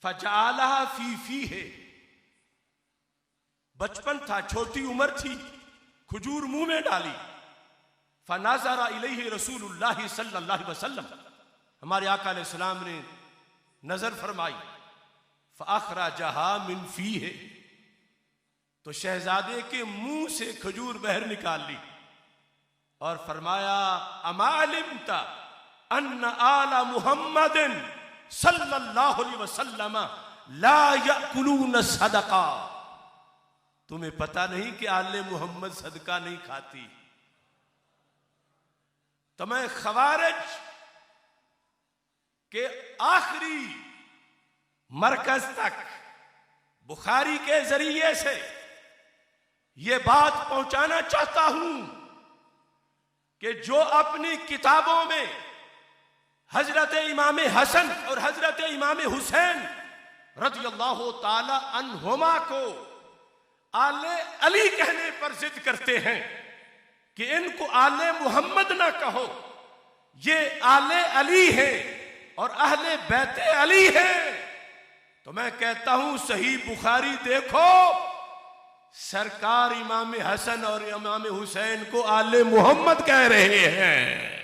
फजालहा फी है, बचपन था, छोटी उम्र थी, खजूर मुंह में डाली। फनाजरा इलैहि रसूलुल्लाह सल्लल्लाहु अलैहि वसल्लम, हमारे आका अलैहिस्सलाम ने नजर फरमाई। फअखरजहा मिन फी है, तो शहजादे के मुंह से खजूर बहर निकाल ली और फरमाया अमा अलिमता अन्न आला मुहम्मदिन सल्लल्लाहु अलैहि वसल्लम ला याकुलून सदका, तुम्हें पता नहीं कि आले मोहम्मद सदका नहीं खाती। तो मैं खवारिज के आखिरी मरकज तक बुखारी के जरिए से यह बात पहुंचाना चाहता हूं कि जो अपनी किताबों में हजरत इमाम हसन और हजरत इमाम हुसैन रज़ियल्लाहु ताला अन्हुमा को आले अली कहने पर जिद करते हैं कि इनको आले मोहम्मद ना कहो, ये आले अली है और अहले बैते अली है, तो मैं कहता हूं सही बुखारी देखो, सरकार इमाम हसन और इमाम हुसैन को आले मोहम्मद कह रहे हैं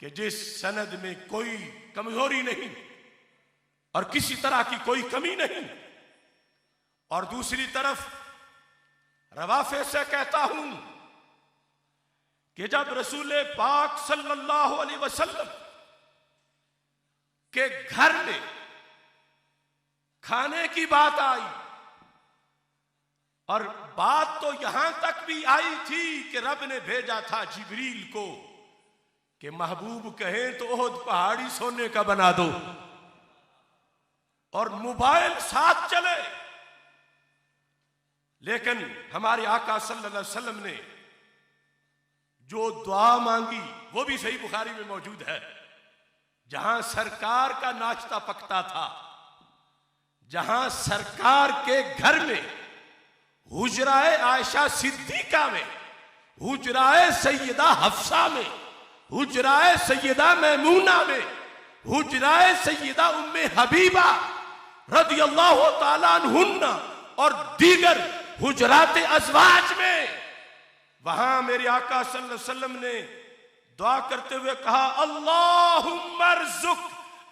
कि जिस सनद में कोई कमजोरी नहीं और किसी तरह की कोई कमी नहीं। और दूसरी तरफ रवाफे से कहता हूं कि जब रसूल पाक सल्लल्लाहु अलैहि वसल्लम के घर में खाने की बात आई, और बात तो यहां तक भी आई थी कि रब ने भेजा था जिब्रील को कि महबूब कहे तो ओहद पहाड़ी सोने का बना दो, और मोबाइल साथ चले, लेकिन हमारे आका सल्लल्लाहु अलैहि वसल्लम ने जो दुआ मांगी वो भी सही बुखारी में मौजूद है। जहां सरकार का नाश्ता पकता था, जहां सरकार के घर में हुजराए आयशा सिद्दीका में, हुजराए सैयदा हफ्सा में, हुजराए सैयदा मैमूना में, हुजराए सैयदा उम्मे हबीबा रज़ियल्लाहु ताला अन्हुन्ना और दीगर हुजरात अज़वाज में, वहां मेरे आका सल्लल्लाहु अलैहि वसल्लम ने दुआ करते हुए कहा अल्लाहुम्मा अर्ज़ुक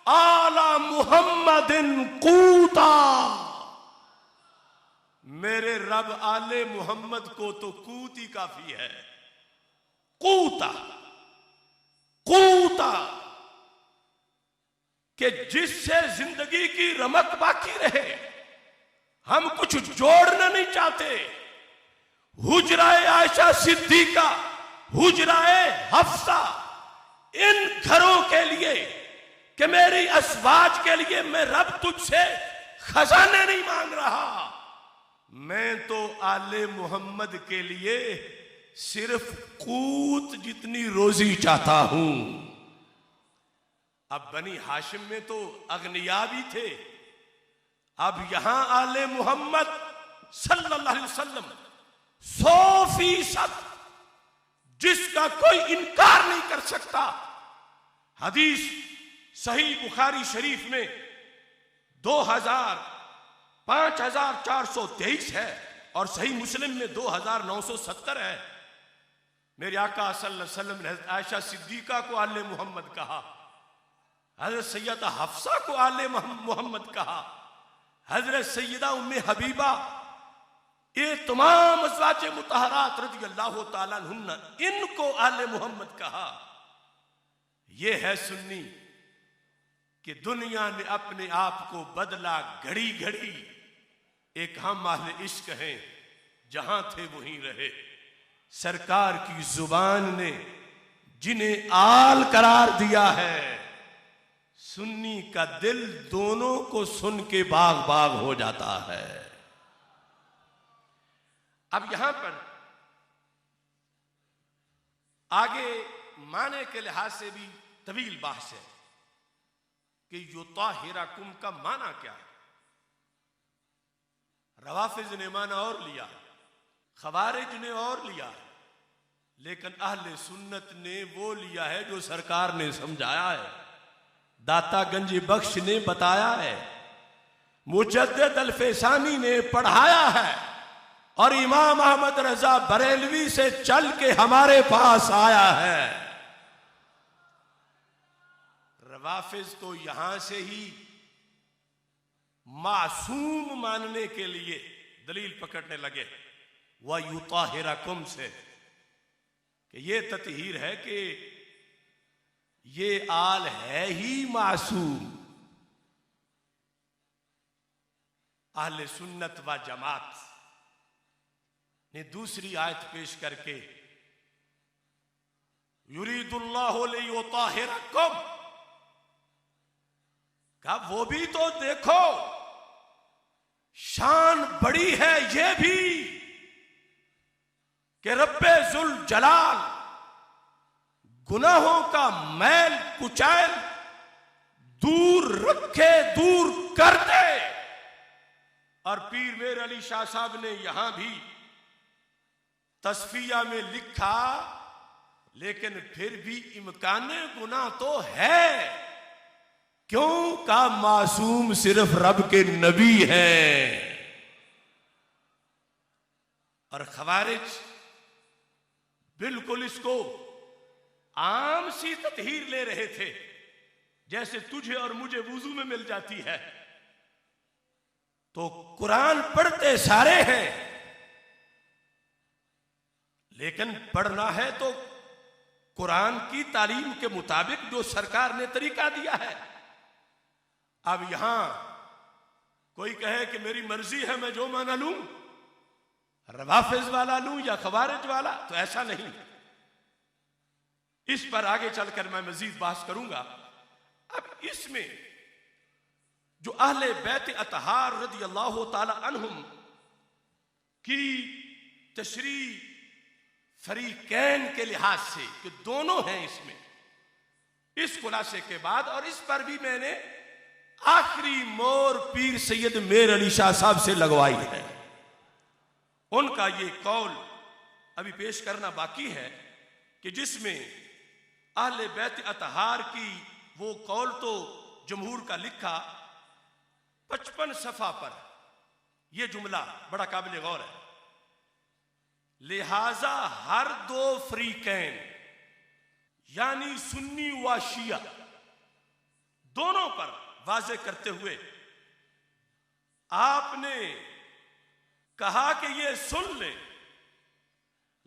आला मुहम्मदिन कूता, मेरे रब आले मोहम्मद को तो कूत ही काफी है। कूता, कूता कि जिससे जिंदगी की रमक बाकी रहे, हम कुछ जोड़ना नहीं चाहते। हुजराए आयशा सिद्दीका, हुजराए हफ्सा, इन घरों के लिए कि मेरी अज़वाज के लिए मैं रब तुझसे खजाने नहीं मांग रहा, मैं तो आले मोहम्मद के लिए सिर्फ कूत जितनी रोजी चाहता हूं। अब बनी हाशिम में तो अगनिया भी थे, अब यहां आले मोहम्मद सल्लल्लाहु अलैहि वसल्लम 100% जिसका कोई इनकार नहीं कर सकता। हदीस सही बुखारी शरीफ में 5423 है और सही मुस्लिम में 2970 है। मेरे आका सल्लल्लाहु अलैहि वसल्लम ने हज़रत आयशा सिद्दीका को आले मोहम्मद कहा, हज़रत सैयदा हफ्सा को आले मोहम्मद कहा, हज़रत सैयदा उम्मे हबीबा, ये तमाम अज़वाज मुतहरात रज़ियल्लाहु ताला अन्हुन्ना, इनको आले मोहम्मद कहा। ये है सुन्नी कि दुनिया ने अपने आप को बदला घड़ी घड़ी। एक हम अहले इश्क हैं, जहां थे वहीं रहे। सरकार की जुबान ने जिन्हें आल करार दिया है, सुन्नी का दिल दोनों को सुन के बाग बाग हो जाता है। अब यहां पर आगे माने के लिहाज से भी तवील बहस है कि युताहिरकुम का माना क्या है। रवाफिज ने माना और लिया, खवारिज ने और लिया, लेकिन अहले सुन्नत ने वो लिया है जो सरकार ने समझाया है। दाता गंज बख्श ने बताया है, मुजद्दिद अल-फैसानी ने पढ़ाया है, और इमाम अहमद रजा बरेलवी से चल के हमारे पास आया है। रवाफिज तो यहां से ही मासूम मानने के लिए दलील पकड़ने लगे, वह युताहिरकुम से, कि ये ततहीर है कि ये आल है ही मासूम। अहले सुन्नत व जमात ने दूसरी आयत पेश करके युरीदुल्लाहु लियुताहिरकुम कहा, वो भी तो देखो, शान बड़ी है ये भी कि रब्बे जुल जलाल गुनाहों का मैल कुचैल दूर रखे, दूर कर दे। और पीर मेर अली शाह साहब ने यहां भी तस्फिया में लिखा, लेकिन फिर भी इम्काने गुनाह तो है, क्यों का मासूम सिर्फ रब के नबी है। और खवारिज बिल्कुल इसको आम सी ततहीर ले रहे थे, जैसे तुझे और मुझे वुजू में मिल जाती है। तो कुरान पढ़ते सारे हैं, लेकिन पढ़ना है तो कुरान की तालीम के मुताबिक जो सरकार ने तरीका दिया है। अब यहां कोई कहे कि मेरी मर्जी है, मैं जो माना लूं, रवाफिज वाला लूं या खवारिज वाला, तो ऐसा नहीं। इस पर आगे चलकर मैं मजीद बात करूंगा। अब इसमें जो अहले बैत अतहार रदी अल्लाह ताला अन्हुम की तशरी फरीकैन के लिहाज से, कि दोनों हैं इसमें, इस खुलासे के बाद, और इस पर भी मैंने आखिरी मोर पीर सैयद मेर अली शाह साहब से लगवाई है। उनका ये कौल अभी पेश करना बाकी है, कि जिसमें अहले बैत अतहार की वो कौल तो जमहूर का लिखा 55 सफा पर यह जुमला बड़ा काबिल गौर है, लिहाजा हर दो फ्रीकैन यानी सुन्नी व शिया दोनों पर वाजे करते हुए आपने कहा कि ये सुन ले,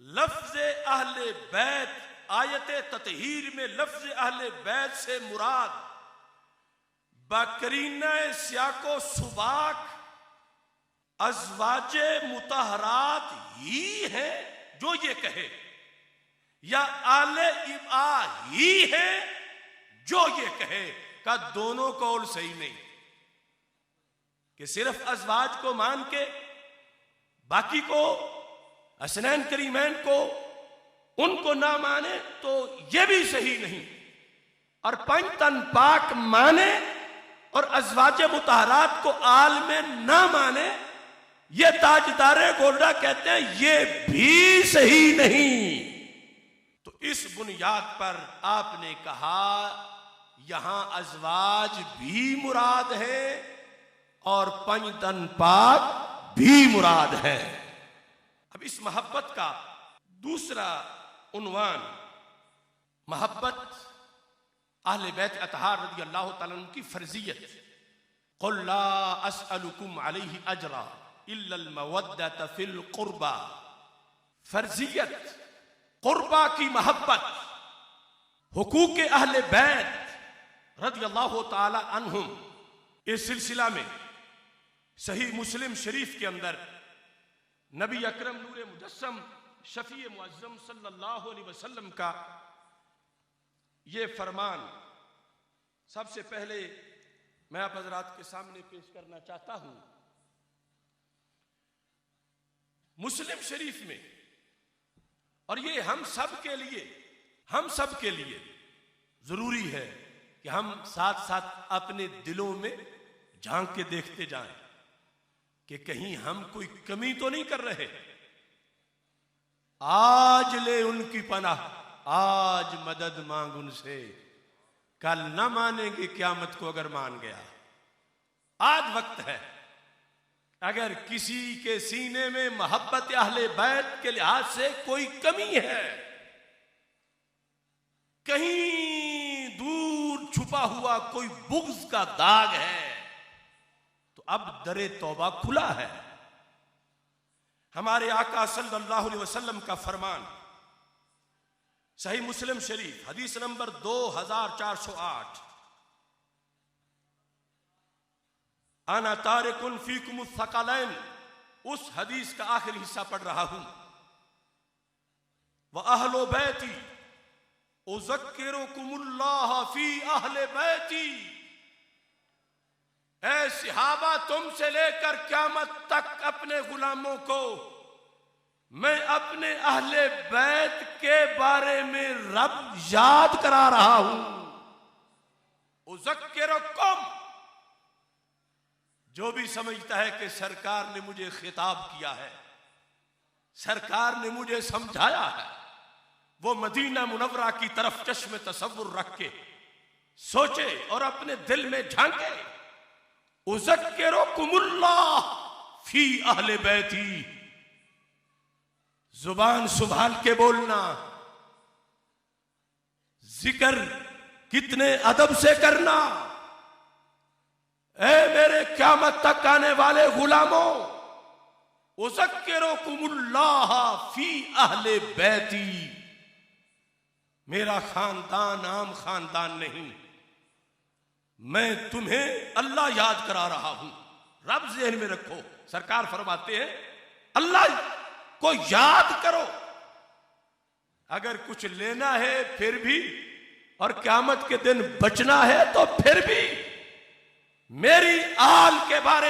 लफ्ज अहले बैत आयत ततहीर में लफ्ज अहले बैत से मुराद बकरीना सियाको सुबाक अज़वाजे मुतहरात ही है जो ये कहे, या आले इबा ही है जो ये कहे, का दोनों कौल सही नहीं। कि सिर्फ अज़वाज को मान के बाकी को, हसनैन करीमैन को, उनको ना माने तो यह भी सही नहीं, और पंचतन पाक माने और अज़वाजे मुतहरात को आल में ना माने, ये ताजदारे गोल्डा कहते हैं, ये भी सही नहीं। तो इस बुनियाद पर आपने कहा यहां अज़वाज भी मुराद है और पंचतन पाक भी मुराद है। अब इस मोहब्बत का दूसरा उन्वान मोहब्बत अहले बैत अतहार रज़ी अल्लाह तआला अन्हुम की फर्जियत। क़ुल ला अस्अलुकुम अलैहि अजरा इल्लल मवद्दत फिल क़ुर्बा, फर्जियत, क़ुर्बा की मोहब्बत, हुकूक अहले बैत रज़ी अल्लाह तआला अन्हुम। इस सिलसिला में सही मुस्लिम शरीफ के अंदर नबी अकरम नूरे मुजस्सम शफी मुअज़्ज़म सल्लल्लाहु अलैहि वसल्लम का ये फरमान सबसे पहले मैं आप हज़रात के सामने पेश करना चाहता हूं। मुस्लिम शरीफ में, और ये हम सब के लिए जरूरी है कि हम साथ साथ अपने दिलों में झांक के देखते जाएं कि कहीं हम कोई कमी तो नहीं कर रहे। आज ले उनकी पनाह, आज मदद मांग उनसे, कल न मानेंगे क़यामत को अगर मान गया। आज वक्त है, अगर किसी के सीने में मोहब्बत अहले बैत के लिहाज से कोई कमी है, कहीं दूर छुपा हुआ कोई बुग़्ज़ का दाग है, तो अब दरे तौबा खुला है। हमारे आका सल्लल्लाहु अलैहि वसल्लम का फरमान सही मुस्लिम शरीफ हदीस नंबर 2408, आना तारिकुन फीकुम थक़लैन, उस हदीस का आखिरी हिस्सा पढ़ रहा हूं। व अहलो बैती उज़क्किरुकुमुल्लाह फी अहले बैती, ऐ सहाबा तुमसे लेकर क़यामत तक अपने गुलामों को मैं अपने अहले बैत के बारे में रब याद करा रहा हूं। उज़क्किरुकुम, जो भी समझता है कि सरकार ने मुझे खिताब किया है, सरकार ने मुझे समझाया है, वो मदीना मुनव्वरा की तरफ चश्मे तसव्वुर रख के सोचे और अपने दिल में झांके। उज़क्किरुकुमुल्लाह फी अहले बैती, जुबान संभाल के बोलना, जिक्र कितने अदब से करना। ऐ मेरे क़यामत तक आने वाले गुलामों, उज़क्किरुकुमुल्लाह फी अहले बैती, मेरा खानदान आम खानदान नहीं, मैं तुम्हें अल्लाह याद करा रहा हूं। रब ज़हन में रखो, सरकार फरमाते हैं अल्लाह को याद करो। अगर कुछ लेना है फिर भी, और क़यामत के दिन बचना है तो फिर भी मेरी आल के बारे